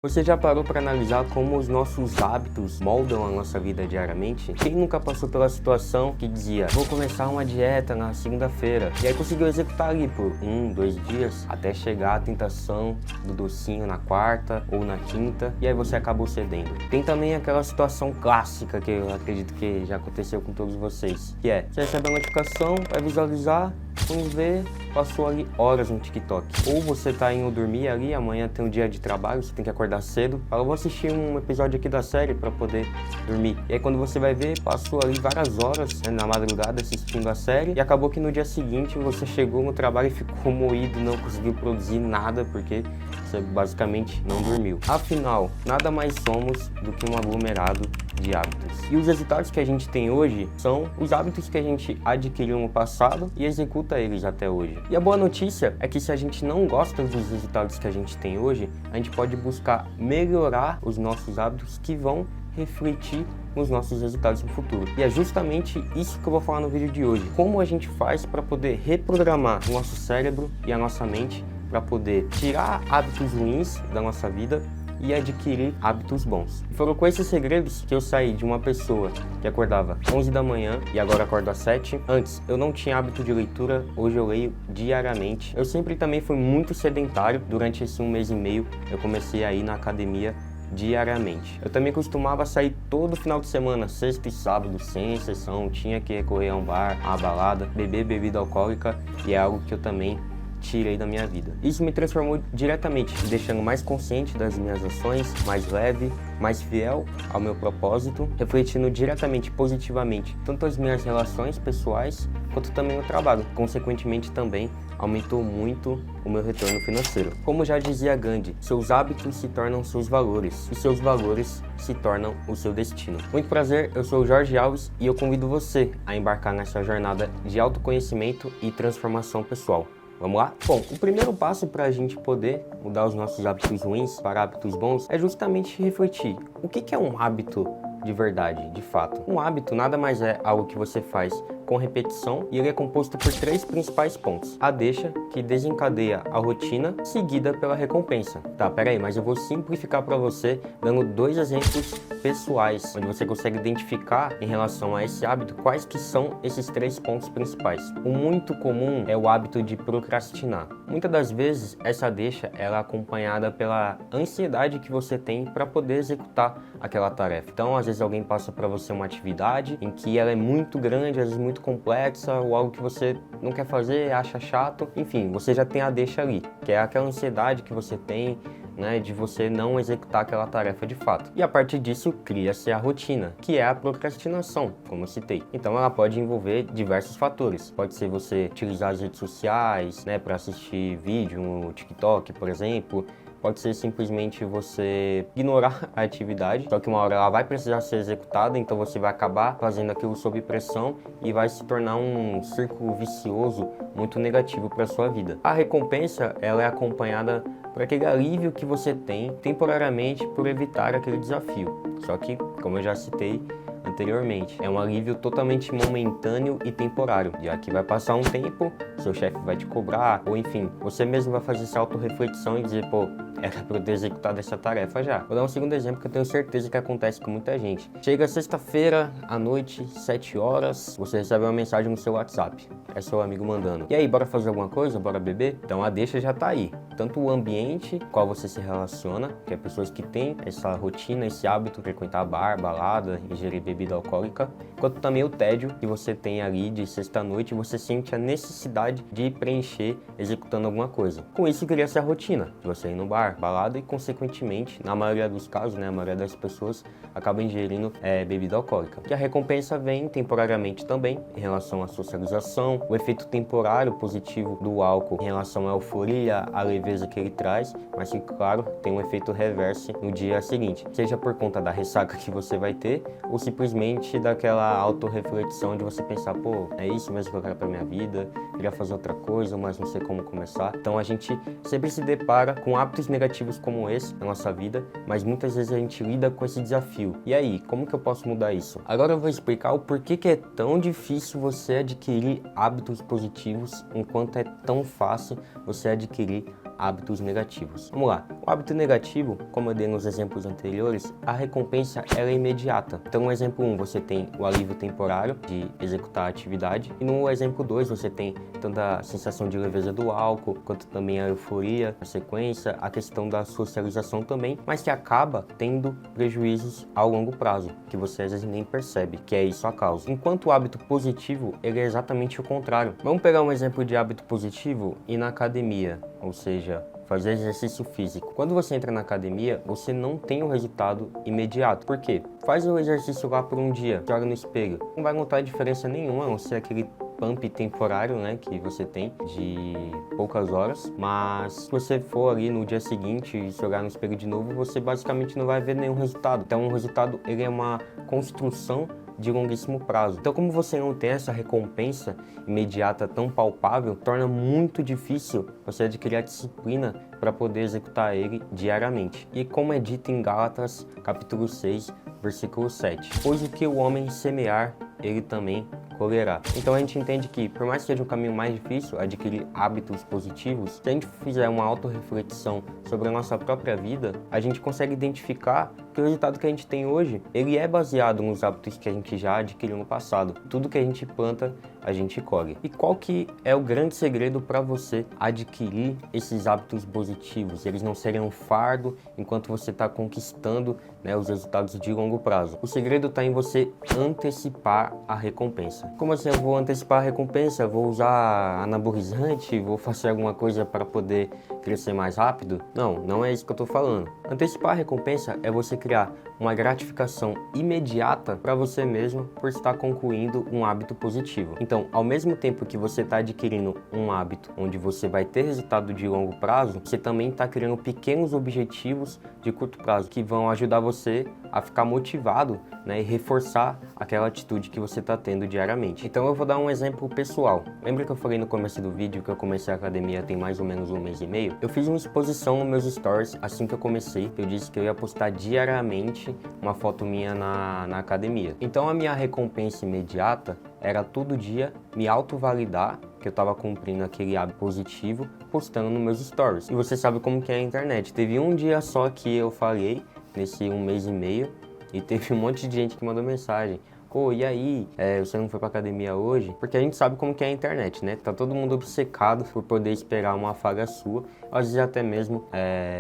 Você já parou para analisar como os nossos hábitos moldam a nossa vida diariamente? Quem nunca passou pela situação que dizia, vou começar uma dieta na segunda-feira, e aí conseguiu executar ali por 2 dias, até chegar a tentação do docinho na quarta ou na quinta, e aí você acabou cedendo. Tem também aquela situação clássica que eu acredito que já aconteceu com todos vocês, que é, você recebe a notificação, vai visualizar, quando vê, passou ali horas no TikTok. Ou você tá indo dormir ali, amanhã tem um dia de trabalho, você tem que acordar cedo. Fala, vou assistir um episódio aqui da série pra poder dormir. E aí quando você vai ver, passou ali várias horas, né, na madrugada assistindo a série. E acabou que no dia seguinte você chegou no trabalho e ficou moído, não conseguiu produzir nada, porque você basicamente não dormiu. Afinal, nada mais somos do que um aglomerado de hábitos. E os resultados que a gente tem hoje são os hábitos que a gente adquiriu no passado e executa eles até hoje. E a boa notícia é que se a gente não gosta dos resultados que a gente tem hoje, a gente pode buscar melhorar os nossos hábitos que vão refletir nos nossos resultados no futuro. E é justamente isso que eu vou falar no vídeo de hoje. Como a gente faz para poder reprogramar o nosso cérebro e a nossa mente para poder tirar hábitos ruins da nossa vida e adquirir hábitos bons. E foram com esses segredos que eu saí de uma pessoa que acordava 11 da manhã e agora acordo às 7. Antes, eu não tinha hábito de leitura, hoje eu leio diariamente. Eu sempre também fui muito sedentário. Durante esse 1 mês e meio, eu comecei a ir na academia diariamente. Eu também costumava sair todo final de semana, sexta e sábado, sem exceção. Tinha que recorrer a um bar, a uma balada, beber bebida alcoólica, e é algo que eu também tirei da minha vida. Isso me transformou diretamente, me deixando mais consciente das minhas ações, mais leve, mais fiel ao meu propósito, refletindo diretamente positivamente tanto as minhas relações pessoais quanto também o trabalho. Consequentemente também aumentou muito o meu retorno financeiro. Como já dizia Gandhi, seus hábitos se tornam seus valores e seus valores se tornam o seu destino. Muito prazer, eu sou o Jorge Alves e eu convido você a embarcar nessa jornada de autoconhecimento e transformação pessoal. Vamos lá? Bom, o primeiro passo para a gente poder mudar os nossos hábitos ruins para hábitos bons é justamente refletir. O que é um hábito de verdade, de fato? Um hábito nada mais é algo que você faz com repetição e ele é composto por 3 principais pontos. A deixa, que desencadeia a rotina, seguida pela recompensa. Tá, peraí, mas eu vou simplificar para você dando 2 exemplos pessoais, onde você consegue identificar em relação a esse hábito quais que são esses 3 pontos principais. O muito comum é o hábito de procrastinar. Muitas das vezes essa deixa ela é acompanhada pela ansiedade que você tem para poder executar aquela tarefa. Então, às vezes alguém passa para você uma atividade em que ela é muito grande, às vezes muito complexa, ou algo que você não quer fazer, acha chato, enfim, você já tem a deixa ali, que é aquela ansiedade que você tem, né, de você não executar aquela tarefa de fato. E a partir disso cria-se a rotina, que é a procrastinação, como eu citei. Então ela pode envolver diversos fatores. Pode ser você utilizar as redes sociais, né, para assistir vídeo no TikTok, por exemplo. Pode ser simplesmente você ignorar a atividade, só que uma hora ela vai precisar ser executada, então você vai acabar fazendo aquilo sob pressão e vai se tornar um círculo vicioso muito negativo para sua vida. A recompensa, ela é acompanhada por aquele alívio que você tem temporariamente por evitar aquele desafio. Só que, como eu já citei anteriormente, é um alívio totalmente momentâneo e temporário, já que vai passar um tempo, seu chefe vai te cobrar, ou enfim, você mesmo vai fazer essa autorreflexão e dizer, pô, era para eu ter executado essa tarefa já. Vou dar um segundo exemplo que eu tenho certeza que acontece com muita gente. Chega sexta-feira à noite, 7 horas, você recebe uma mensagem no seu WhatsApp. É seu amigo mandando. E aí, bora fazer alguma coisa? Bora beber? Então a deixa já tá aí. Tanto o ambiente qual você se relaciona, que é pessoas que têm essa rotina, esse hábito de frequentar bar, balada, ingerir bebida alcoólica, quanto também o tédio que você tem ali de sexta-noite, você sente a necessidade de preencher executando alguma coisa. Com isso cria-se a rotina, de você ir no bar, balada e consequentemente, na maioria dos casos, né, a maioria das pessoas acaba ingerindo bebida alcoólica. Que a recompensa vem temporariamente também em relação à socialização, o efeito temporário positivo do álcool em relação à euforia, à leveza que ele traz, mas que claro, tem um efeito reverso no dia seguinte, seja por conta da ressaca que você vai ter ou simplesmente daquela autorreflexão de você pensar, pô, é isso mesmo que eu quero pra minha vida, queria fazer outra coisa, mas não sei como começar. Então a gente sempre se depara com hábitos negativos como esse na nossa vida, mas muitas vezes a gente lida com esse desafio. E aí, como que eu posso mudar isso? Agora eu vou explicar o porquê que é tão difícil você adquirir hábitos positivos, enquanto é tão fácil você adquirir hábitos negativos. Vamos lá, o hábito negativo, como eu dei nos exemplos anteriores, a recompensa ela é imediata. Então no exemplo 1 você tem o alívio temporário de executar a atividade, e no exemplo 2 você tem tanto a sensação de leveza do álcool, quanto também a euforia, a sequência, a questão da socialização também, mas que acaba tendo prejuízos ao longo prazo, que você às vezes nem percebe, que é isso a causa. Enquanto o hábito positivo, ele é exatamente o contrário. Vamos pegar um exemplo de hábito positivo e na academia, ou seja, fazer exercício físico. Quando você entra na academia, você não tem um resultado imediato. Por quê? Faz o exercício lá por um dia, joga no espelho. Não vai notar diferença nenhuma, a não ser aquele pump temporário, né, que você tem de poucas horas, mas se você for ali no dia seguinte e jogar no espelho de novo, você basicamente não vai ver nenhum resultado. Então o resultado ele é uma construção de longuíssimo prazo. Então, como você não tem essa recompensa imediata tão palpável, torna muito difícil você adquirir a disciplina para poder executar ele diariamente. E como é dito em Gálatas, capítulo 6, versículo 7. Pois o que o homem semear, ele também colherá. Então a gente entende que, por mais que seja um caminho mais difícil adquirir hábitos positivos, se a gente fizer uma autorreflexão sobre a nossa própria vida, a gente consegue identificar que o resultado que a gente tem hoje, ele é baseado nos hábitos que a gente já adquiriu no passado. Tudo que a gente planta, a gente colhe. E qual que é o grande segredo para você adquirir esses hábitos positivos? Eles não serem um fardo enquanto você está conquistando, né, os resultados de longo prazo. O segredo está em você antecipar a recompensa. Como assim eu vou antecipar a recompensa? Vou usar anabolizante? Vou fazer alguma coisa para poder crescer mais rápido? Não, não é isso que eu estou falando. Antecipar a recompensa é você criar uma gratificação imediata para você mesmo por estar concluindo um hábito positivo. Então, ao mesmo tempo que você está adquirindo um hábito onde você vai ter resultado de longo prazo, você também está criando pequenos objetivos de curto prazo que vão ajudar você a ficar motivado, né, e reforçar aquela atitude que você está tendo diariamente. Então eu vou dar um exemplo pessoal. Lembra que eu falei no começo do vídeo que eu comecei a academia tem mais ou menos 1 mês e meio? Eu fiz uma exposição nos meus stories assim que eu comecei. Eu disse que eu ia postar diariamente uma foto minha na academia. Então a minha recompensa imediata era todo dia me autovalidar que eu estava cumprindo aquele hábito positivo postando nos meus stories. E você sabe como que é a internet. Teve um dia só que eu falei nesse 1 mês e meio e teve um monte de gente que mandou mensagem. Pô, e aí, você não foi pra academia hoje? Porque a gente sabe como que é a internet, né? Tá todo mundo obcecado por poder esperar uma falha sua. Às vezes até mesmo,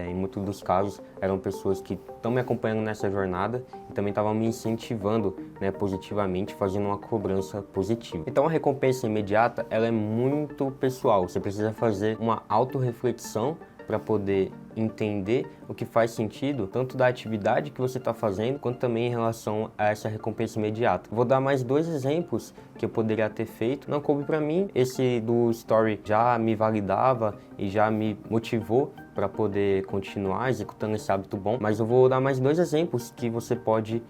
em muitos dos casos, eram pessoas que estão me acompanhando nessa jornada e também estavam me incentivando, né, positivamente, fazendo uma cobrança positiva. Então a recompensa imediata, ela é muito pessoal. Você precisa fazer uma autorreflexão para poder entender o que faz sentido, tanto da atividade que você está fazendo, quanto também em relação a essa recompensa imediata. Vou dar mais 2 exemplos que eu poderia ter feito. Não coube para mim, esse do Story já me validava e já me motivou para poder continuar executando esse hábito bom, mas eu vou dar mais 2 exemplos que você pode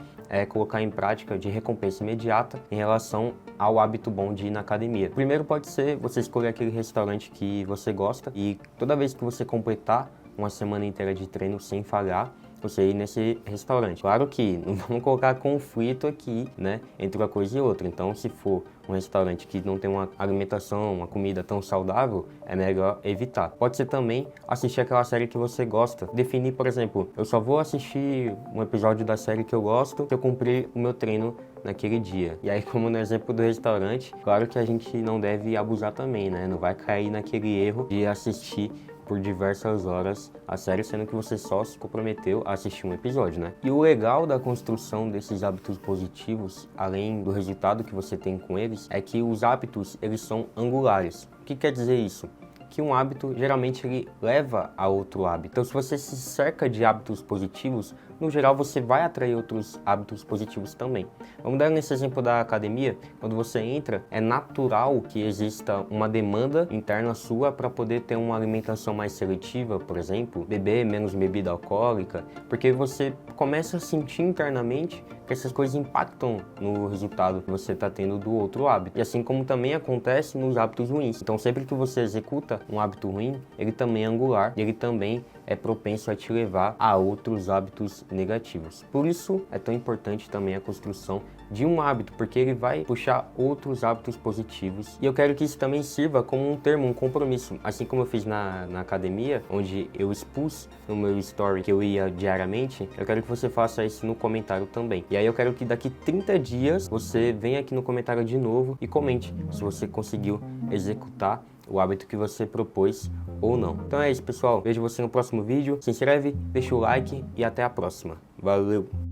colocar em prática de recompensa imediata em relação ao hábito bom de ir na academia. Primeiro pode ser você escolher aquele restaurante que você gosta e toda vez que você completar uma semana inteira de treino sem falhar, você ir nesse restaurante. Claro que não vamos colocar conflito aqui, né, entre uma coisa e outra. Então, se for um restaurante que não tem uma alimentação, uma comida tão saudável, é melhor evitar. Pode ser também assistir aquela série que você gosta. Definir, por exemplo, eu só vou assistir um episódio da série que eu gosto se eu cumprir o meu treino naquele dia. E aí, como no exemplo do restaurante, claro que a gente não deve abusar também, né? Não vai cair naquele erro de assistir por diversas horas a série, sendo que você só se comprometeu a assistir um episódio, né? E o legal da construção desses hábitos positivos, além do resultado que você tem com eles, é que os hábitos, eles são angulares. O que quer dizer isso? Que um hábito, geralmente, ele leva a outro hábito. Então, se você se cerca de hábitos positivos, no geral, você vai atrair outros hábitos positivos também. Vamos dar nesse exemplo da academia. Quando você entra, é natural que exista uma demanda interna sua para poder ter uma alimentação mais seletiva, por exemplo, beber menos bebida alcoólica, porque você começa a sentir internamente que essas coisas impactam no resultado que você está tendo do outro hábito. E assim como também acontece nos hábitos ruins. Então, sempre que você executa cria um hábito ruim, ele também é angular, ele também é propenso a te levar a outros hábitos negativos. Por isso é tão importante também a construção de um hábito, porque ele vai puxar outros hábitos positivos. E eu quero que isso também sirva como um termo, um compromisso. Assim como eu fiz na academia, onde eu expus no meu story que eu ia diariamente, eu quero que você faça isso no comentário também. E aí eu quero que daqui 30 dias você venha aqui no comentário de novo e comente se você conseguiu executar o hábito que você propôs ou não. Então é isso, pessoal. Vejo você no próximo vídeo. Se inscreve, deixa o like e até a próxima. Valeu!